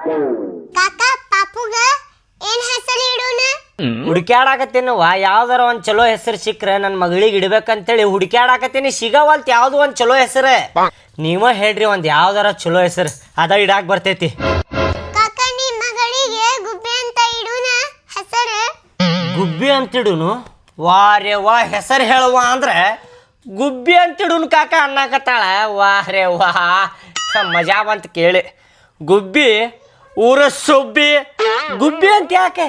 ಕಾಕ ಪಾಪುಗ ಏನ್ ಹೆಸರು ಇಡೋಣ? ಹುಡುಕ್ಯಾಡಾಕತ್ತೇನವ್ವ, ಯಾವ್ದಾರ ಒಂದ್ ಚಲೋ ಹೆಸರು ಸಿಕ್ಕ್ರೆ ನನ್ನ ಮಗಳಿಗೆ ಇಡ್ಬೇಕಂತೇಳಿ ಹುಡುಕ್ಯಾಡಾಕತ್ತೇನಿ. ಸಿಗವಲ್ತ್ ಯಾವ್ದು ಒಂದ್ ಚಲೋ ಹೆಸರು. ನೀವ ಹೇಳ್ರಿ ಒಂದ್ ಯಾವ್ದಾರ ಚಲೋ ಹೆಸರು ಅದ ಇಡಾಕ್ ಬರ್ತೈತಿ. ಕಾಕ ನಿಮ್ ಮಗಳಿಗೆ ಗುಬ್ಬಿ ಅಂತ ಇಡೋಣ ಹೆಸರು? ಗುಬ್ಬಿ ಅಂತಿಡುನು? ವಾರೇ ವಾ, ಹೆಸರು ಹೇಳುವ ಅಂದ್ರೆ ಗುಬ್ಬಿ ಅಂತಿಡುನು ಕಾಕ ಅನ್ನಕತ್ತಾಳ. ವಾರೇ ವಾ, ಮಜಾ ಬಂತ ಕೇಳಿ. ಗುಬ್ಬಿ ಊರ ಸುಬ್ಬಿ. ಗುಬ್ಬಿ ಅಂತ ಯಾಕೆ?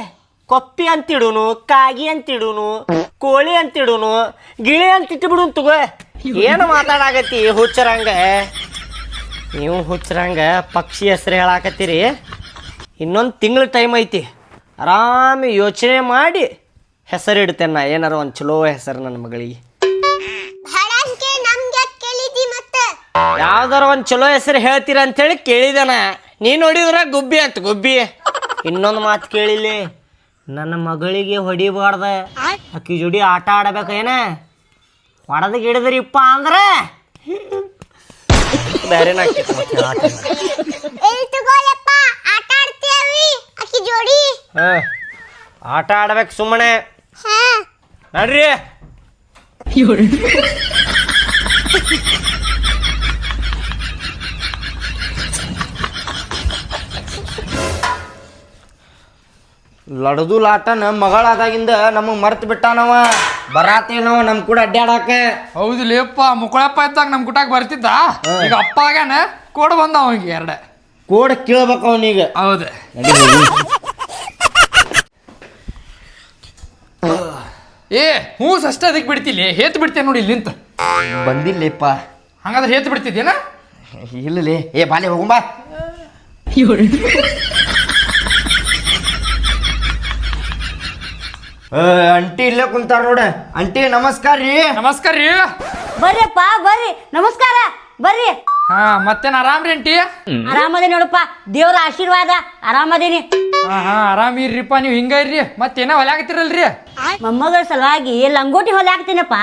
ಕೊಪ್ಪಿ ಅಂತಿಡುನು, ಕಾಗಿ ಅಂತಿಡುನು, ಕೋಳಿ ಅಂತಿಡುನು, ಗಿಳಿ ಅಂತ ಇಟ್ಬಿಡುನು ತಗೋ. ಏನು ಮಾತಾಡಾಕತ್ತಿ ಹುಚ್ಚರಂಗ? ನೀವು ಹುಚ್ಚರಂಗ ಪಕ್ಷಿ ಹೆಸರು ಹೇಳಾಕತ್ತೀರಿ. ಇನ್ನೊಂದು ತಿಂಗಳ ಟೈಮ್ ಐತಿ, ಆರಾಮ ಯೋಚನೆ ಮಾಡಿ ಹೆಸರು ಇಡ್ತೇನೆ ನಾ. ಏನಾರ ಒಂದು ಚಲೋ ಹೆಸರು ನನ್ನ ಮಗಳಿಗೆ. ಹಡಂಕೆ ನಮ್ಗೆ ಕೇಳಿದಿ ಮತ್ತೆ? ಯಾವ್ದಾರ ಒಂದು ಚಲೋ ಹೆಸರು ಹೇಳ್ತೀರ ಅಂತೇಳಿ ಕೇಳಿದನ. ನೀ ನೋಡಿದ್ರ ಗುಬ್ಬಿ ಅಂತ. ಗುಬ್ಬಿ. ಇನ್ನೊಂದು ಮಾತು ಕೇಳಿಲಿ, ನನ್ನ ಮಗಳಿಗೆ ಹೊಡಿಬಾರ್ದ, ಅಕ್ಕಿ ಜೋಡಿ ಆಟ ಆಡಬೇಕೇನ? ಹೊಡೆದ ಗಿಡದ್ರಿಪ್ಪ ಅಂದ್ರೆ ಬೇರೆನ ಎಲ್ಲಿ ತಗೋಲಪ್ಪ ಆಟ ಆಡ್ತೀವಿ ಅಕ್ಕಿ ಜೋಡಿ. ಆಟ ಆಡ್ಬೇಕು ಸುಮ್ಮನೆ. ಹಾ ನಡ್ರಿ. ಲಡ್ದು ಲಾಟನ ಮಗಳಾದಾಗಿಂದ ನಮಗ್ ಮರ್ತ್ ಬಿಟ್ಟಾನವ. ಬರಾತೇನವ ನಮ್ ಕೂಡ ಅಡ್ಡಾಡಾಕ. ಹೌದು ಲೇಪ್ಪ, ಮುಕ್ಕಳಪ್ಪ ಇದ್ದಾಗ ನಮ್ ಕುಟಾಕ್ ಬರ್ತಿದ್ದ. ಈಗ ಅಪ್ಪ ಆಗ್ಯಾನ, ಕೋಡ್ ಬಂದ ಅವಂಗೆ ಎರಡ ಕೋಡ್ ಕೇಳ್ಬೇಕು ಅವನೀಗ. ಹೌದು. ಏ ಹೂಸ್ ಅಷ್ಟೇ ಅದಕ್ಕೆ ಬಿಡ್ತಿಲ್ಲ, ಹೇತ್ ಬಿಡ್ತೇನೆ ನೋಡಿ ಇಲ್ಲಿ ನಿಂತ. ಬಂದಿಲ್ಲಪ್ಪ. ಹಂಗಾದ್ರೆ ಹೇತ್ ಬಿಡ್ತಿದ್ದೇನ? ಇಲ್ಲಲೇ. ಏ ಬಾಲೆ ಹೋಗುಂಬಾ. ಅಂಟಿ ಇಲ್ಲೇ ಕುಂತಾರ ನೋಡ. ಅಂಟಿ ನಮಸ್ಕಾರ ರೀ. ನಮಸ್ಕಾರ ರೀ. ಬರ್ರಿಪ್ಪ ಬರ್ರಿ, ನಮಸ್ಕಾರ ಬರ್ರಿ. ಹಾ, ಮತ್ತೇನ್ ಆರಾಮ್ರಿ ಅಂಟಿ? ಆರಾಮದೇ ನೋಡಪ್ಪ, ದೇವ್ರ ಆಶೀರ್ವಾದ. ಆರಾಮದೇನಿ. ಹಾ ಆರಾಮಿರ್ರಿಪ್ಪ. ನೀವು ಹಿಂಗ ಇರ್ರಿ. ಮತ್ತೇನ ಹೊಲ್ಯಾಕತ್ತಿರಲ್ರಿ? ಮೊಮ್ಮಗಳ ಸಲುವಾಗಿ ಲಂಗೋಟಿ ಹೊಲ್ಯಾಕತ್ತೀನಪ್ಪ.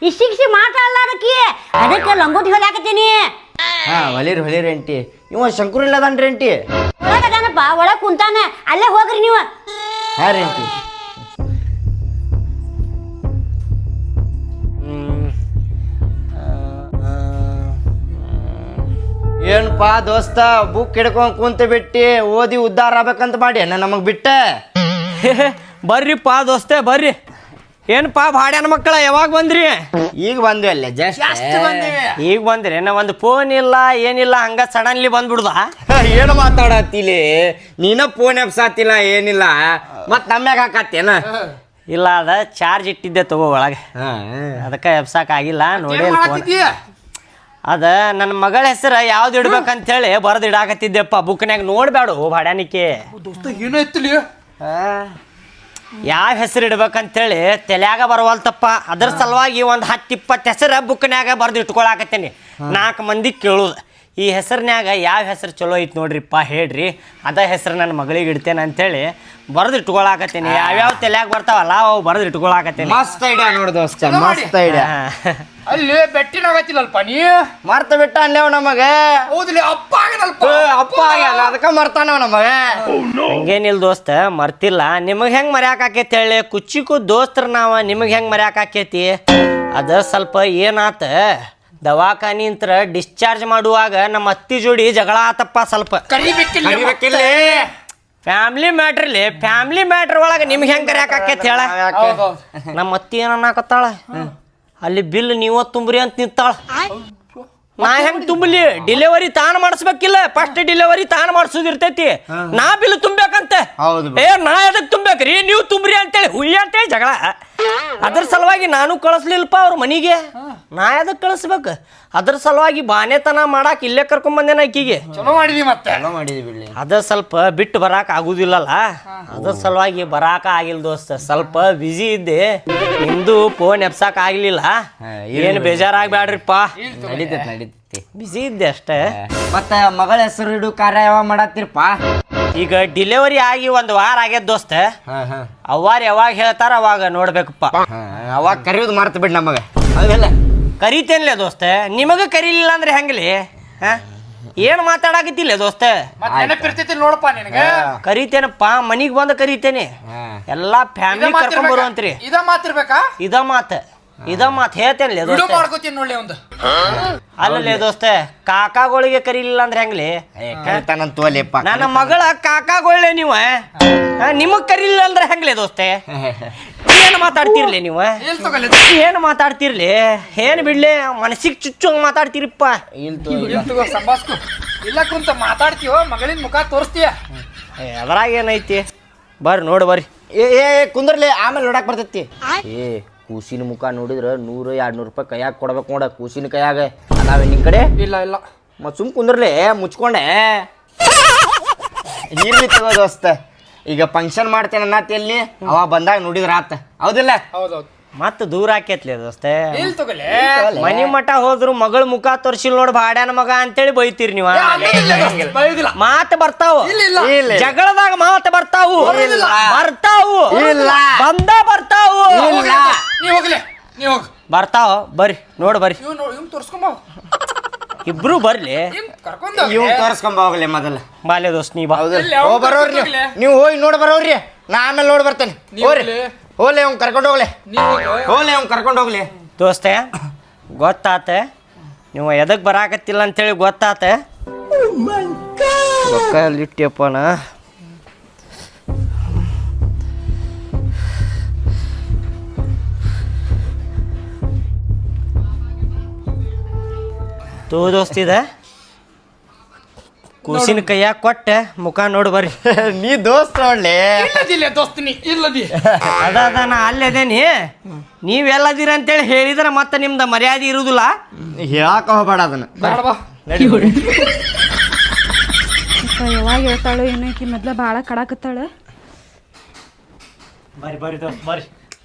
ಇಷ್ಟಿಕ್ಷಿ ಮಾತಾಡ್ಲಾರಕಿ, ಅದಕ್ಕೆ ಲಂಗೋಟಿ ಹೊಲ್ಯಾಕತ್ತೀನಿ. ಹಾ, ಹೊಲಿರಿ ಅಂಟಿ. ಇವ ಶಂಕರ್ ಇಲ್ಲದನ್ರಿ ಅಂಟಿ? ಒಳಗದಾನಪ್ಪ, ಒಳಗ್ ಕುಂತಾನ. ಅಲ್ಲೇ ಹೋಗ್ರಿ ನೀವು. ಹಾ ರೀ ಅಂಟಿ. ಏನಪ್ಪಾ ದೋಸ್ತ, ಬುಕ್ ಹಿಡ್ಕೊಂಡ್ ಕುಂತ ಬಿಟ್ಟಿ ಓದಿ ಉದ್ಧಾರ ಆಗ್ಬೇಕಂತ ಮಾಡಿ ನಮಗ್ ಬಿಟ್ಟ. ಬರ್ರಿಪ್ಪ ದೋಸ್ತೆ ಬರ್ರಿ. ಏನಪ್ಪಾ ಭಾಡ್ಯಾನ ಮಕ್ಕಳ, ಯಾವಾಗ ಬಂದ್ರಿ? ಈಗ ಬಂದ್ವಿ. ಅಲ್ಲೇ ಜಸ್ಟ್ ಈಗ ಬಂದ್ರಿ. ನಾ ಒಂದು ಫೋನ್ ಇಲ್ಲ ಏನಿಲ್ಲ, ಹಂಗ ಸಡನ್ಲಿ ಬಂದ್ಬಿಡ್ದ. ಏನು ಮಾತಾಡತ್ತಿಲಿ ನೀನ? ಫೋನ್ ಎಬ್ಸಾತಿಲ್ಲ ಏನಿಲ್ಲ, ಮತ್ ನಮ್ಯಾಗ ಹಾಕತ್ತೇನ? ಇಲ್ಲ, ಅದ ಚಾರ್ಜ್ ಇಟ್ಟಿದ್ದೆ ತಗೋ ಒಳಗೆ, ಅದಕ್ಕೆ ಎಬ್ಸಾಕ್ ಆಗಿಲ್ಲ. ನೋಡಿ ಅದ ನನ್ನ ಮಗಳ ಹೆಸರು ಯಾವ್ದು ಇಡ್ಬೇಕಂತೇಳಿ ಬರೆದು ಇಡಾಕತ್ತಿದ್ದೆಪ್ಪ ಬುಕ್ನ್ಯಾಗ. ನೋಡ್ಬೇಡು ಭಾಡ್ಯಾನಿಕೆ. ಏನಾಯ್ತಿಲಿ? ಯಾವ ಹೆಸರು ಇಡ್ಬೇಕಂತೇಳಿ ತಲ್ಯಾಗ ಬರವಲ್ತಪ್ಪ. ಅದ್ರ ಸಲುವಾಗಿ ಒಂದು 10-20 ಹೆಸರು ಬುಕ್ನ್ಯಾಗ ಬರೆದು ಇಟ್ಕೊಳಕತ್ತೇನಿ. 4 ಮಂದಿ ಕೇಳುದು, ಈ ಹೆಸರಿನ್ಯಾಗ ಯಾವ ಹೆಸರು ಚಲೋ ಐತಿ ನೋಡ್ರಿಪ್ಪ ಹೇಳ್ರಿ, ಅದ ಹೆಸರು ನನ್ನ ಮಗಳಿಗೆ ಇಡ್ತೇನೆ ಅಂತೇಳಿ ಬರೆದು ಇಟ್ಕೊಳಕತ್ತೇನಿ. ಯಾವ್ಯಾವ ತಲ್ಯಾಗ ಬರ್ತಾವಲ್ಲ ಅವು ಬರೆದು ಇಟ್ಕೊಳಕತ್ತೇನಿ. ಮಸ್ತ್ ಐಡಿಯಾ ನೋಡಿ ದೋಸ್ತ, ಮಸ್ತ್ ಐಡಿಯಾ. ಅಲ್ಲಿ ಬೆಟ್ಟಿನಾಗತ್ತಿಲ್ಲಲ್ಪ ನೀ? ಮರ್ತ ಬಿಟ್ಟ ಅಲ್ಲೇವ್ ನಮಗ. ಹೌದಿಲ್ಲ, ಅಪ್ಪ ಆಗನಲ್ಪ. ಅಪ್ಪ ಆಗ್ಯಾನ, ಅದಕ್ಕ ಮರ್ತಾನವ ನಮಗ. ಹಂಗೇನಿಲ್ಲ ದೋಸ್ತ, ಮರ್ತಿಲ್ಲ. ನಿಮಗ್ ಹೆಂಗ್ ಮರ್ಯಾಕ ಆಕೇತಿ ಹೇಳಿ? ಕುಚ್ಚಿಕು ದೋಸ್ತರ ನಾವ, ನಿಮಗ್ ಹೆಂಗ್ ಮರ್ಯಾಕ ಆಕೇತಿ? ಅದ ಸ್ವಲ್ಪ ಏನಾತ, ದವಾಖಾನಿಂತ್ರ ಡಿಸ್ಚಾರ್ಜ್ ಮಾಡುವಾಗ ನಮ್ಮ ಅತ್ತಿ ಜೋಡಿ ಜಗಳ ಆತಪ್ಪ. ಸ್ವಲ್ಪ ಕರಿಬೇಕಿಲ್ಲ. ಫ್ಯಾಮಿಲಿ ಮ್ಯಾಟ್ರಲ್ಲಿ, ಫ್ಯಾಮಿಲಿ ಮ್ಯಾಟ್ರ್ ಒಳಗೆ ನಿಮ್ಗೆ ಹೆಂಗೆ ಕರ್ಯಾಕ ಆಕೇತಿ ಹೇಳ? ನಮ್ಮ ಅತ್ತಿ ಏನನ್ನಾಕತ್ತಾಳ, ಅಲ್ಲಿ ಬಿಲ್ ನೀವ ತುಂಬ್ರಿ ಅಂತ ನಿಂತಾಳ. ನಾ ಹೆಂಗ್ ತುಂಬಲಿ? ಡೆಲಿವರಿ ತಾನು ಮಾಡಿಸ್ಬೇಕಿಲ್ಲ, ಫಸ್ಟ್ ಡೆಲಿವರಿ ತಾನು ಮಾಡಿಸೋದಿರ್ತೈತಿ. ನಾ ಬಿಲ್ ತುಂಬೇಕಂತ. ಏ ನಾ ಎದಕ್ ತುಂಬೇಕ್ರಿ, ನೀವು ತುಂಬ್ರಿ ಅಂತೇಳಿ ಹುಯ್ಯ ಅಂತೇಳಿ ಜಗಳ. ಅದ್ರ ಸಲುವಾಗಿ ನಾನು ಕಳಿಸ್ಲಿಲ್ಲಪ್ಪ ಅವ್ರ ಮನಿಗೆ. ನಾ ಎದಕ್ ಕಳಿಸ್ಬೇಕು? ಅದ್ರ ಸಲುವಾಗಿ ಬಾನೆತನ ಮಾಡಾಕ ಇಲ್ಲೇ ಕರ್ಕೊಂಡ್ ಬಂದೇನ ಆಕಿಗೆ. ಚಲೋ ಮಾಡಿದಿ. ಮತ್ತೆ ಬಿಡ್ಲಿ, ಅದ ಸ್ವಲ್ಪ ಬಿಟ್ಟು ಬರಾಕ ಆಗುದಿಲ್ಲಲ್ಲ, ಅದ್ರ ಸಲುವಾಗಿ ಬರಾಕ ಆಗಿಲ್ಲ ದೋಸ್ತ. ಸ್ವಲ್ಪ ಬಿಜಿ ಇದ್ದೆ, ನಿಮ್ದು ಫೋನ್ ಎಬ್ಸಾಕ ಆಗ್ಲಿಲ್ಲ. ಏನ್ ಬೇಜಾರಾಗ್ಬ್ಯಾಡ್ರಿಪ್ಪ, ನಡೀತೈತಿ. ಬಿಜಿ ಇದ್ದೆ ಅಷ್ಟೇ. ಮತ್ತ ಮಗಳ ಹೆಸರು ಇಡು ಕಾರ್ಯ ಯಾವಾಗ ಮಾಡತ್ತೀರಪ್ಪ? ಈಗ ಡೆಲಿವರಿ ಆಗಿ 1 ವಾರ ಆಗ್ಯದ ದೋಸ್ತ. ಅವ್ವಾರ ಯಾವಾಗ ಹೇಳ್ತಾರ ಅವಾಗ ನೋಡ್ಬೇಕಪ್ಪ. ಅವಾಗ ಕರಿಯೋದು ಮರ್ತ ಬಿಡ್ ನಮಗ. ಹೌದಲ್ಲ? ಕರಿತೇನ್ಲೇ ದೋಸ್ತ, ನಿಮಗ ಕರೀಲಿಲ್ಲ ಅಂದ್ರೆ ಹೆಂಗ್ಲಿ? ಏನ್ ಮಾತಾಡಕತ್ತಿಲ್ಲ ದೋಸ್ತ? ಮತ್ತೆ ನೆನಪಿರ್ತೈತಿ ನೋಡಪ್ಪ ನಿನಗ. ಕರಿತೇನಪ್ಪ, ಮನಿಗ್ ಬಂದು ಕರಿತೇನೆ. ಎಲ್ಲಾ ಫ್ಯಾಮಿಲಿ ಕರ್ಕೊಂಡ್ ಬರುವಂತ್ರಿ. ಇದ ಮಾತಿರ್ಬೇಕಾ? ಇದ ಮಾತ್ ಹೇಳ್ತೇನೆ ವಿಡಿಯೋ ಮಾಡ್ಕೋತೀನಿ ನೋಡಿ ಒಂದು. ಅಲ್ಲೇ ದೋಸ್ತ, ಕಾಕಾಗಳಿಗೆ ಕರೀಲಿಲ್ಲ ಅಂದ್ರೆ ಹೆಂಗ್ಲಿ? ಕರಿತಾನಂತೋಲೆಪ್ಪ. ನನ್ನ ಮಗಳ ಕಾಕಾಗೊಳ್ಳೆ ನೀವು, ನಿಮಗ್ ಕರೀಲಿಲ್ಲ ಅಂದ್ರೆ ಹೆಂಗ್ಲಿ ದೋಸ್ತೆ? ಏನ್ ಮಾತಾಡ್ತಿರ್ಲಿ ನೀವು? ಏನ್ ಮಾತಾಡ್ತಿರ್ಲಿ? ಏನ್ ಬಿಡ್ಲಿ, ಮನಸ್ಸಿಗೆ ಚುಚ್ಚು ಮಾತಾಡ್ತೀರಿಪ್ಪ. ಸಂಭಾಸ್ಕೊ ಇಲ್ಲ ಕುಂತ ಮಾತಾಡ್ತೀವೋ, ಮಗಳಿನ ಮುಖ ತೋರಿಸ್ತೀಯ. ಅದ್ರಾಗ ಏನೈತಿ? ಬರ್ರಿ ನೋಡಿ ಬರ್ರಿ. ಏ ಕುಂದ್ರಲಿ, ಆಮೇಲೆ ನೋಡಕ್ ಬರ್ತೈತಿ. ಏ ಕೂಸಿನ ಮುಖ ನೋಡಿದ್ರ 100-200 ರೂಪಾಯಿ ಕೈಯಾಗ ಕೊಡ್ಬೇಕು ನೋಡ. ಕೂಸಿನ ಕೈಯಾಗ ಅದಾವೆ ನಿನ್ ಕಡೆ? ಇಲ್ಲ ಮತ್ ಸುಮ್ ಕುಂದ್ರಲಿ, ಮುಚ್ಕೊಂಡೆ. ಇರ್ಲಿ ತಗೋ ದೋಸ್ತ, ಈಗ ಫಂಕ್ಷನ್ ಮಾಡ್ತೇನೆ ಅನ್ನತ್ತೇಲಿ, ಅವ ಬಂದಾಗ ನೋಡಿದ್ರ ಆತ. ಹೌದಿಲ್ಲ? ಹೌದೌದು. ಮತ್ತ ದೂರ ಆಕೇತ್ಲಿ ದೋಸ್ತೆ. ಇಲ್ಲ ತಗೊಳ್ಳಿ. ಮನಿ ಮಠ ಹೋದ್ರು ಮಗಳ ಮುಖ ತೋರ್ಸಿಲ್ ನೋಡ್ ಬಾಡ್ಯಾನ ಮಗ ಅಂತೇಳಿ ಬೈತೀರಿ ನೀವು. ಮಾತು ಬರ್ತಾವು, ಜಗಳದಾಗ ಮಾತು ಬರ್ತಾವು, ಬಂದ ಬರ್ತಾವು, ನೀವ್ ಹೋಗ್ ಬರ್ತಾವ. ಬರ್ರಿ ನೋಡಿ ಬರ್ರಿ, ಇವ್ ತೋರ್ಸ್ಕೊಂಬ. ಇಬ್ರು ಬರ್ಲಿ. ಇವ್ ತೋರ್ಸ್ಕೊಂಬ ಹೋಗ್ಲಿ ಮೊದಲ. ಬಾಲ್ಯ ದೋಸ್ತ್ ನೀ ಬಾ. ಬರೋವ್ರಿ ನೀವು, ಹೋಗಿ ನೋಡಿ ಬರೋವ್ರಿ. ನಾ ಆಮೇಲೆ ನೋಡಿ ಬರ್ತೇನೆ. ಹೋಗ್ಲಿ ಅವ್ನ್ ಕರ್ಕೊಂಡು ಹೋಗ್ಲಿ. ದೋಸ್ತೆ ಗೊತ್ತಾತ, ನೀವು ಎದಕ್ ಬರಾಕತ್ತಿಲ್ಲ ಅಂತೇಳಿ ಗೊತ್ತಾತ. ಇಟ್ಟಿಯಪ್ಪನ ತೋ ದೋಸ್ತಿದ ಕೂಸಿನ ಕೈಯಾಗ ಕೊಟ್ಟ ಮುಖ ನೋಡಿ ಬರ್ರಿ. ನೀ ದೋಸ್ತ ನೋಡ್ಲಿ. ದೋಸ್ತಿನಿ ಇಲ್ಲದಿ ಅದ ನಾ ಅಲ್ಲೇದೇನಿ. ನೀವೆಲ್ಲದಿರ ಅಂತೇಳಿ ಹೇಳಿದ್ರೆ ಮತ್ತೆ ನಿಮ್ದ ಮರ್ಯಾದೆ ಇರುದಿಲ್ಲ. ಹೇಳಾಕ ಹೋಗ್ಬೇಡ ಅದನ್ನ. ಯಾವಾಗ ಹೇಳ್ತಾಳು ಏನೈತಿ? ಮೊದ್ಲ ಭಾಳ ಕಡಾಕತ್ತಾಳ. ಬರ್ರಿ ದೋಸ್ತ್ ಬರ್ರಿ.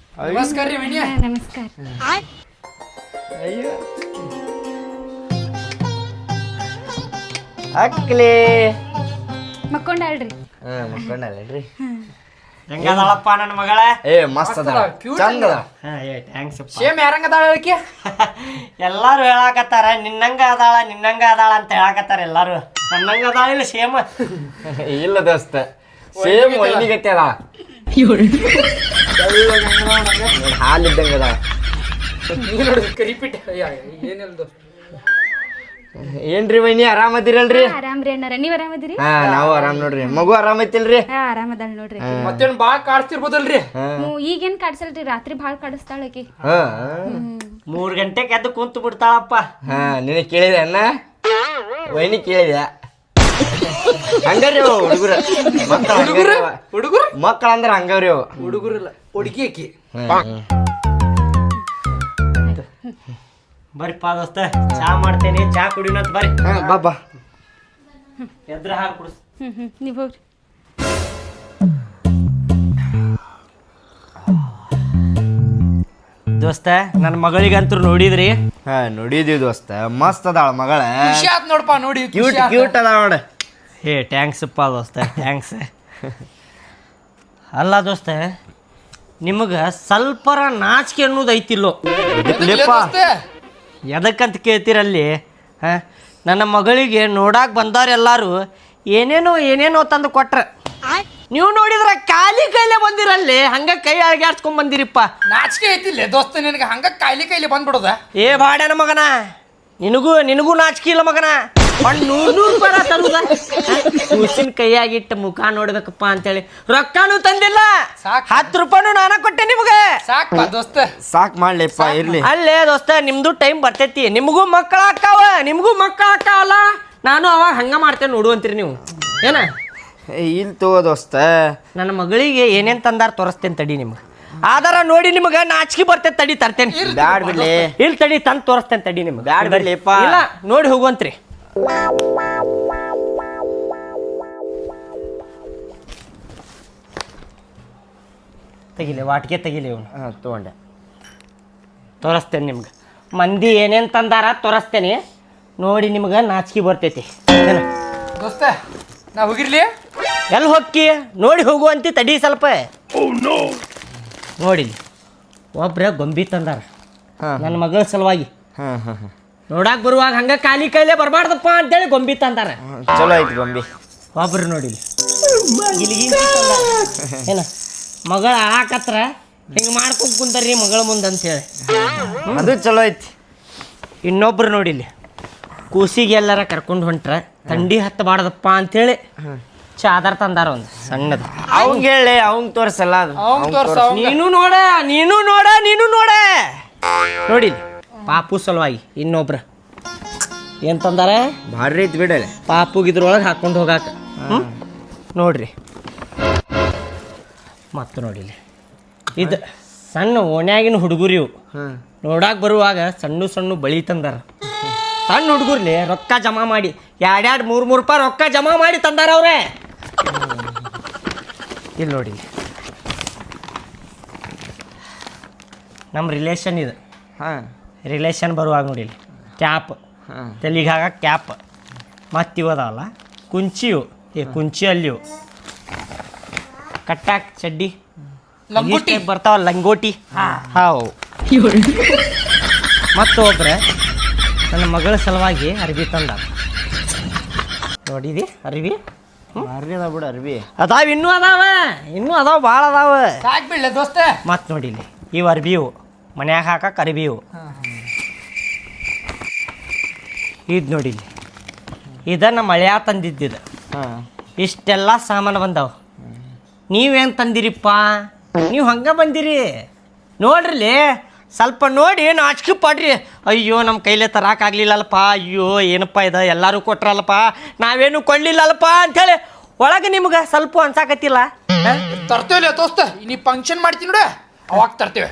ನಮಸ್ಕಾರ ರೀ ವಿನಯ. ನಮಸ್ಕಾರ. ಅಕ್ಲಿ ಮಕ್ಕೊಂಡಾಳ್ರಿ. ಮಕ್ಕೊಂಡಲ್ರಿ. ಹೆಂಗದಾಳಪ್ಪ ನನ್ನ ಮಗಳ? ಏ ಮಸ್ತ್ ಅದ, ಚಂದ ಅದ. ಥ್ಯಾಂಕ್ಸ್. ಸೇಮ್ ಯಾರಂಗದಾಳ ಹೇಳಿಕೆ? ಎಲ್ಲಾರು ಹೇಳಾಕತ್ತಾರ ನಿನ್ನಂಗ ಅದಾಳ ಅಂತ ಹೇಳಾಕತ್ತಾರ ಎಲ್ಲಾರು. ನನ್ನಂಗ ಅದಾಳ ಇಲ್ಲ ಸೇಮ್? ಇಲ್ಲ ದೋಸ್ತ, ಸೇಮ್ ವೈನಿಗತ್ತೆ ಅದ. ಹಾಲಿದ್ದಂಗ ಅದ. ರಿಪೀಟ್ ಏನಿಲ್ಲ ದೋಸ್ತ. ಏನ್ರಿ ವೈನಿ, ಆರಾಮದಿರಲ್ರಿ? ಆರಾಮ್ರಿ ಅಣ್ಣಾರ, ನೀವ್ ಆರಾಮದಿರಿ? ಹಾ ನಾವು ಆರಾಮ್ ನೋಡ್ರಿ. ಮಗು ಆರಾಮೈತಿಲ್ರಿ? ಆರಾಮದಾಳ ನೋಡ್ರಿ. ಮತ್ತೇನ್ ಬಾಳ ಕಾಡ್ತಿರ್ಬೋದಲ್ರಿ? ಈಗೇನ್ ಕಾಡ್ಸಲ್ರಿ, ರಾತ್ರಿ ಭಾಳ ಕಾಡಿಸ್ತಾಳ ಆಕಿ. 3 ಗಂಟೆಗೆ ಎದ್ದು ಕುಂತು ಬಿಡ್ತಾಳಪ್ಪ. ಹಾ ನಿನಗೆ ಕೇಳಿದೆ ಅಣ್ಣ, ವೈನಿ ಕೇಳಿದೆ. ಹಂಗಾರಿ ಹುಡುಗರು ಮಕ್ಕಳ ಅಂದ್ರೆ ಹಂಗವ್ರಿ ಅವು. ಹುಡುಗರಲ್ಲ, ಹುಡುಗಿ ಆಕಿ. ಬರ್ರಿಪ್ಪ ದೋಸ್ತ, ಚಾ ಮಾಡ್ತೇನೆ, ಚಾ ಕುಡಿನಂತ ಬರ್ರಿ. ಬಾಬಾ ಎದ್ರ ಹಾಲು ಕುಡಿಸ್. ನೀವ್ ಹೋಗ್ರಿ. ದೋಸ್ತ ನನ್ನ ಮಗಳಿಗಂತೂ ನೋಡಿದ್ರಿ? ಹಾ ನೋಡಿದೀವಿ ದೋಸ್ತ, ಮಸ್ತ್ ಅದಾಳ ಮಗಳ. ಖುಷಿ ಆತ್ ನೋಡಪ್ಪ ನೋಡಿ. ಕ್ಯೂಟ್ ಅದಾಳ ನೋಡ. ಏ ಥ್ಯಾಂಕ್ಸ್ ಅಪ್ಪ ದೋಸ್ತ, ಥ್ಯಾಂಕ್ಸ್. ಅಲ್ಲ ದೋಸ್ತ, ನಿಮಗೆ ಸ್ವಲ್ಪರ ನಾಚಿಕೆ ಅನ್ನೋದು ಐತಿಲ್ಲೋ? ಎದಕ್ಕಂತ ಕೇಳ್ತೀರಲ್ಲಿ? ಹಾಂ, ನನ್ನ ಮಗಳಿಗೆ ನೋಡಾಕ್ ಬಂದವ್ರೆಲ್ಲರೂ ಏನೇನೋ ತಂದು ಕೊಟ್ರ. ನೀವು ನೋಡಿದ್ರೆ ಕೈಲೇ ಬಂದಿರಲ್ಲಿ, ಹಂಗ ಕೈ ಅಳಗ್ಯಾಡ್ಸ್ಕೊಂಡ್ ಬಂದಿರಿಪ್ಪ. ನಾಚಿಕೆ ಐತಿಲ್ಲ ದೋಸ್ತ ನಿನಗೆ? ಹಂಗ ಕಾಯಿಲೆ ಬಂದ್ಬಿಡೋದ? ಏ ಬಾಡ್ಯಾನ ಮಗನ, ನಿನಗೂ ನಾಚಿಕೆ ಇಲ್ಲ ಮಗನ. 100 ರೂಪಾಯಿ ತರುದ ಕೂಸಿನ ಕೈಯಾಗಿಟ್ಟು ಮುಖ ನೋಡ್ಬೇಕಪ್ಪ ಅಂತೇಳಿ ರೊಕ್ಕನೂ ತಂದಿಲ್ಲ. 10 ರೂಪಾಯಿನೂ ನಾನ ಕೊಟ್ಟೆ ನಿಮ್ಗೆ. ಸಾಕಪ್ಪ ದೋಸ್ತ, ಸಾಕ್ ಮಾಡ್ಲಿಪ್ಪ, ಇರ್ಲಿ. ಅಲ್ಲೇ ದೋಸ್ತ, ನಿಮ್ದು ಟೈಮ್ ಬರ್ತೈತಿ, ನಿಮಗೂ ಮಕ್ಕಳ ಅಕ್ಕಾವಲ್ಲ. ನಾನು ಅವಾಗ ಹಂಗ ಮಾಡ್ತೇನೆ ನೋಡುವಂತೀರಿ ನೀವು ಏನ? ಇಲ್ಲಿ ತಗೋ ದೋಸ್ತ, ನನ್ನ ಮಗಳಿಗೆ ಏನೇನ್ ತಂದಾರ ತೋರಿಸ್ತೇನೆ ತಡಿ ನಿಮ್ಗೆ. ಆಧಾರ ನೋಡಿ ನಿಮ್ಗೆ ನಾಚಿಕೆ ಬರ್ತೈತೆ ತಡಿ, ತರ್ತೇನೆ. ಬ್ಯಾಡ್ ಬಿಡ್ಲಿ. ಇಲ್ಲಿ ತಡಿ, ತಂದು ತೋರಿಸ್ತೇನೆ ತಡಿ ನಿಮ್ಗೆ. ಬ್ಯಾಡ್ ಬಿಡ್ಲಿಪ್ಪ. ಇಲ್ಲ ನೋಡಿ ಹೋಗುವಂತ್ರಿ. ತೆಗಿಲಿ, ವಾಟಿಗೆ ತೆಗಿಲಿ ಇವನು. ತಗೊಂಡೆ, ತೋರಿಸ್ತೇನೆ ನಿಮ್ಗೆ. ಮಂದಿ ಏನೇನು ತಂದಾರ ತೋರಿಸ್ತೇನೆ ನೋಡಿ, ನಿಮ್ಗೆ ನಾಚಿಕೆ ಬರ್ತೈತಿ ಏನ ದೋಸ್ತ. ನಾ ಹೋಗಿರ್ಲಿ? ಎಲ್ಲಿ ಹೊಕ್ಕಿ ನೋಡಿ ಹೋಗುವಂತಿ ತಡಿ ಸ್ವಲ್ಪ. ನೋಡಿ ಒಬ್ರ ಗೊಂಬಿ ತಂದಾರ ನನ್ನ ಮಗಳ ಸಲುವಾಗಿ. ನೋಡಾಕ್ ಬರುವಾಗ ಹಂಗ ಖಾಲಿ ಕೈಲೇ ಬರಬಾರ್ದಪ್ಪ ಅಂತೇಳಿ ಗೊಂಬಿ ತಂದಾರ. ಚಲೋ ಐತಿ ಗೊಂಬಿ. ಒಬ್ರು ನೋಡಿ ಏನ ಮಗಳ ಆಳಾಕತ್ರ ಹಿಂಗೆ ಮಾಡ್ಕೊಂಡ್ ಕುಂತಾರ್ರಿ ಮಗಳ ಮುಂದೆ ಅಂತೇಳಿ. ಅದು ಚಲೋ ಐತಿ. ಇನ್ನೊಬ್ರು ನೋಡಿಲಿ ಕೂಸಿಗೆ ಎಲ್ಲಾರ ಕರ್ಕೊಂಡು ಹೊಂಟ್ರ ಥಂಡಿ ಹತ್ತಬಾರ್ದಪ್ಪ ಅಂತೇಳಿ ಚಾದರ್ ತಂದಾರ ಒಂದು ಸಣ್ಣದು. ಅವಂಗ ಹೇಳಿ ಅವಂಗ ತೋರ್ಸಲ್ಲ ಅದು. ನೀನು ನೋಡ ನೋಡಿಲಿ ಪಾಪು ಸಲುವಾಗಿ ಇನ್ನೊಬ್ರ ಏನ್ ತಂದಾರ ಭಾರಿ ಐತಿ ಬಿಡಲೆ. ಪಾಪುಗೆ ಇದ್ರೊಳಗೆ ಹಾಕೊಂಡು ಹೋಗಾಕ ನೋಡ್ರಿ. ಮತ್ತು ನೋಡಿಲಿ ಇದು ಸಣ್ಣ ಓಣ್ಯಾಗಿನ ಹುಡುಗರು ಇವು ನೋಡಾಕ್ ಬರುವಾಗ ಸಣ್ಣ ಸಣ್ಣ ಬಳಿ ತಂದಾರ. ಸಣ್ಣ ಹುಡುಗರ್ಲಿ ರೊಕ್ಕ ಜಮಾ ಮಾಡಿ 2-3 ರೂಪಾಯಿ ರೊಕ್ಕ ಜಮಾ ಮಾಡಿ ತಂದಾರ ಅವ್ರೆ. ಇಲ್ಲಿ ನೋಡಿ ನಮ್ಮ ರಿಲೇಷನ್ ಇದು. ರಿಲೇಷನ್ ಬರುವಾಗ ನೋಡಿಲಿ ಕ್ಯಾಪ್ ತಲೆಗೆ ಹಾಕ ಕ್ಯಾಪ್ ಮತ್ತು ಇವು ಅದಾವಲ್ಲ ಕುಂಚಿವು ಕುಂಚಿ ಅಲ್ಲಿವು ಕಟ್ಟಾಕ್ ಚಡ್ಡಿ ಲಂಗೋಟಿ ಬರ್ತಾವ ಲಂಗೋಟಿ ಹಾವು. ಮತ್ತು ಒಬ್ರೆ ನನ್ನ ಮಗಳ ಸಲುವಾಗಿ ಅರ್ಬಿ ತಂದ ನೋಡಿದಿ ಅರ್ಬಿ ಭಾರಿ ಅದಾವ ಬಿಡು ಅರ್ಬಿ. ಅದಾವ ಇನ್ನೂ ಅದಾವ ಭಾಳ ಅದಾವ. ಸಾಕ್ ಬಿಡ್ಲೆ ದೋಸ್ತ. ಮತ್ತು ನೋಡಿಲಿ ಇವು ಅರ್ಬಿವು ಮನ್ಯಾಗ ಹಾಕಕ್ಕೆ ಅರ್ಬಿವು. ಇದು ನೋಡಿಲಿ ಇದನ್ನು ಮಳೆಯ ತಂದಿದ್ದಿದ್ದು. ಇಷ್ಟೆಲ್ಲ ಸಾಮಾನು ಬಂದಾವ. ನೀವೇನು ತಂದಿರಿಪ್ಪ? ನೀವು ಹಂಗೆ ಬಂದಿರಿ ನೋಡ್ರಿ. ಸ್ವಲ್ಪ ನೋಡಿ ನಾಚಿಕೆ ಪಡ್ರಿ. ಅಯ್ಯೋ ನಮ್ಮ ಕೈಲೇ ತರಕಾಗ್ಲಿಲ್ಲಲ್ಪ, ಅಯ್ಯೋ ಏನಪ್ಪ ಇದು ಎಲ್ಲರೂ ಕೊಟ್ರಲ್ಲಪ್ಪ ನಾವೇನು ಕೊಳ್ಳಿಲ್ಲಲ್ಪ ಅಂಥೇಳಿ ಒಳಗೆ ನಿಮ್ಗೆ ಸ್ವಲ್ಪ ಅನ್ಸಾಕತ್ತಿಲ್ಲ. ತರ್ತೇವೆ ದೋಸ್ತ. ನೀ ಫಂಕ್ಷನ್ ಮಾಡ್ತೀನಿ ನೋಡ ಅವಾಗ ತರ್ತೇವೆ.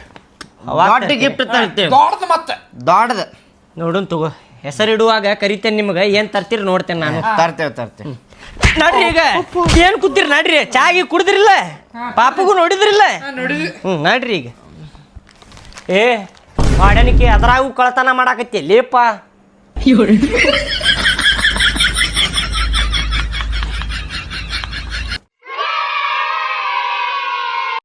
ದೊಡ್ಡ ಗಿಫ್ಟ್ ತರ್ತೇವೆ. ದೊಡ್ಡದು ಮತ್ತೆ ದೊಡ್ಡದು ನೋಡೋಣ ತಗೋ. ಹೆಸರಿಡುವಾಗ ಕರಿತೇನೆ ನಿಮ್ಗೆ ಏನು ತರ್ತೀರಿ ನೋಡ್ತೇನೆ ನಾನು. ತರ್ತೇವೆ. ನಡ್ರಿ ಈಗ ಏನು ಕೂತಿರಿ ನಡ್ರಿ. ಚಾಗಿ ಕುಡಿದ್ರಿಲ್ಲ ಪಾಪಗೂ ನೋಡಿದ್ರಿಲ್ಲ. ನಡ್ರಿ ಈಗ. ಮಾಡಣಿಕೆ ಅದ್ರಾಗೂ ಕಳ್ತನ ಮಾಡಾಕತ್ತಿ ಲೇಪ.